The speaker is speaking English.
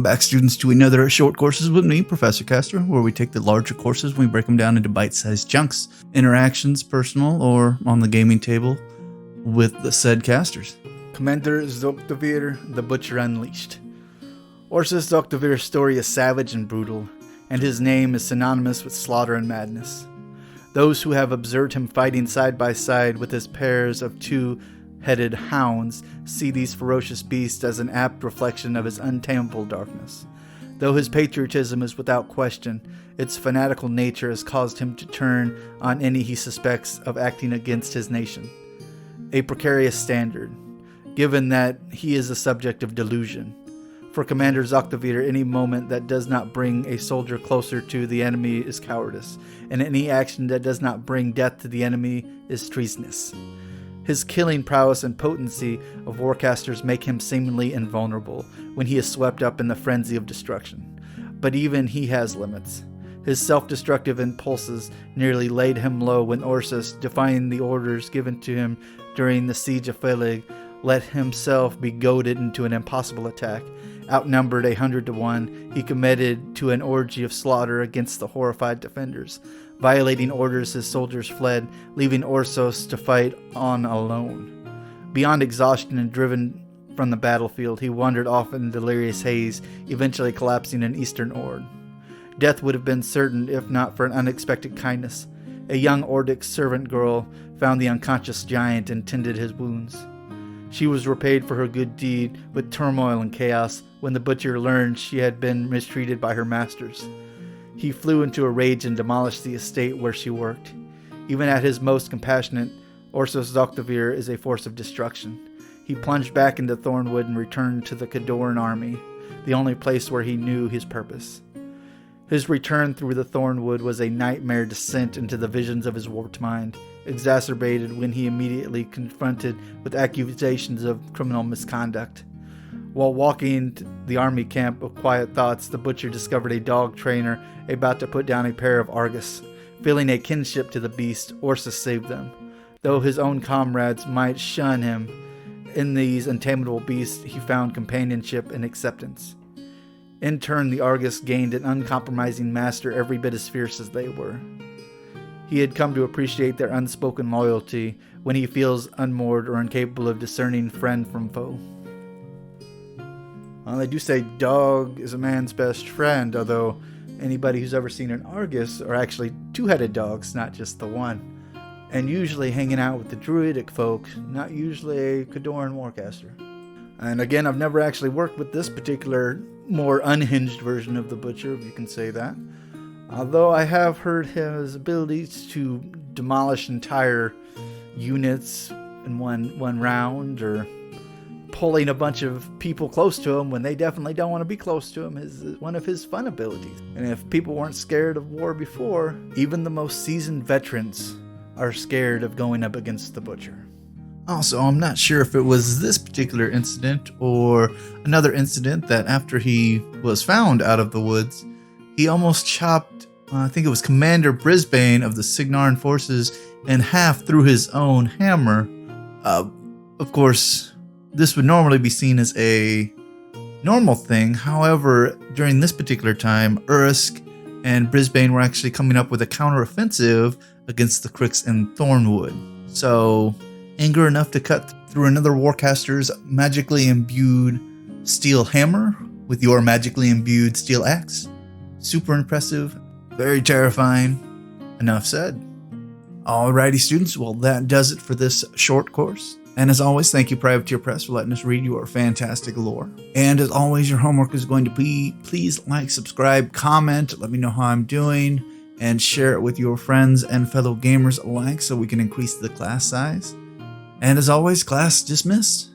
Back, students, to another Short Courses with me, Professor Caster, where we take the larger courses and we break them down into bite-sized chunks, interactions, personal, or on the gaming table with the said casters. Kommander Zoktavir, the Butcher Unleashed. Warcaster Zoktavir's story is savage and brutal, and his name is synonymous with slaughter and madness. Those who have observed him fighting side by side with his pairs of two-headed hounds see these ferocious beasts as an apt reflection of his untamable darkness. Though his patriotism is without question, its fanatical nature has caused him to turn on any he suspects of acting against his nation. A precarious standard, given that he is the subject of delusion. For Kommander Zoktavir, any moment that does not bring a soldier closer to the enemy is cowardice, and any action that does not bring death to the enemy is treasonous. His killing prowess and potency of Warcasters make him seemingly invulnerable when he is swept up in the frenzy of destruction. But even he has limits. His self-destructive impulses nearly laid him low when Ursus, defying the orders given to him during the siege of Philly, let himself be goaded into an impossible attack. Outnumbered 100 to 1, he committed to an orgy of slaughter against the horrified defenders. Violating orders, his soldiers fled, leaving Ursus to fight on alone. Beyond exhaustion and driven from the battlefield, he wandered off in delirious haze, eventually collapsing in Eastern Ord. Death would have been certain if not for an unexpected kindness. A young Ordic servant girl found the unconscious giant and tended his wounds. She was repaid for her good deed with turmoil and chaos when the butcher learned she had been mistreated by her masters. He flew into a rage and demolished the estate where she worked. Even at his most compassionate, Warcaster Zoktavir is a force of destruction. He plunged back into Thornwood and returned to the Khadoran army, the only place where he knew his purpose. His return through the Thornwood was a nightmare descent into the visions of his warped mind, exacerbated when he immediately confronted with accusations of criminal misconduct. While walking the army camp of quiet thoughts, the butcher discovered a dog trainer about to put down a pair of Argus. Feeling a kinship to the beast, Ursus saved them. Though his own comrades might shun him, in these untamable beasts he found companionship and acceptance. In turn, the Argus gained an uncompromising master every bit as fierce as they were. He had come to appreciate their unspoken loyalty when he feels unmoored or incapable of discerning friend from foe. They do say dog is a man's best friend, although anybody who's ever seen an Argus are actually two-headed dogs, not just the one. And usually hanging out with the druidic folk, not usually a Khadoran Warcaster. And again, I've never actually worked with this particular more unhinged version of the Butcher, if you can say that. Although I have heard his abilities to demolish entire units in one round, or pulling a bunch of people close to him when they definitely don't want to be close to him is one of his fun abilities. And if people weren't scared of war before, even the most seasoned veterans are scared of going up against the Butcher. Also, I'm not sure if it was this particular incident or another incident that after he was found out of the woods, he almost chopped, I think it was Commander Brisbane of the Signarin forces in half through his own hammer. Of course, this would normally be seen as a normal thing. However, during this particular time, Ursk and Brisbane were actually coming up with a counteroffensive against the Cricks in Thornwood. So, anger enough to cut through another Warcaster's magically imbued steel hammer with your magically imbued steel axe. Super impressive, very terrifying. Enough said. Alrighty, students, well, that does it for this short course. And as always, thank you, Privateer Press, for letting us read your fantastic lore. And as always, your homework is going to be, please like, subscribe, comment, let me know how I'm doing, and share it with your friends and fellow gamers alike so we can increase the class size. And as always, class dismissed.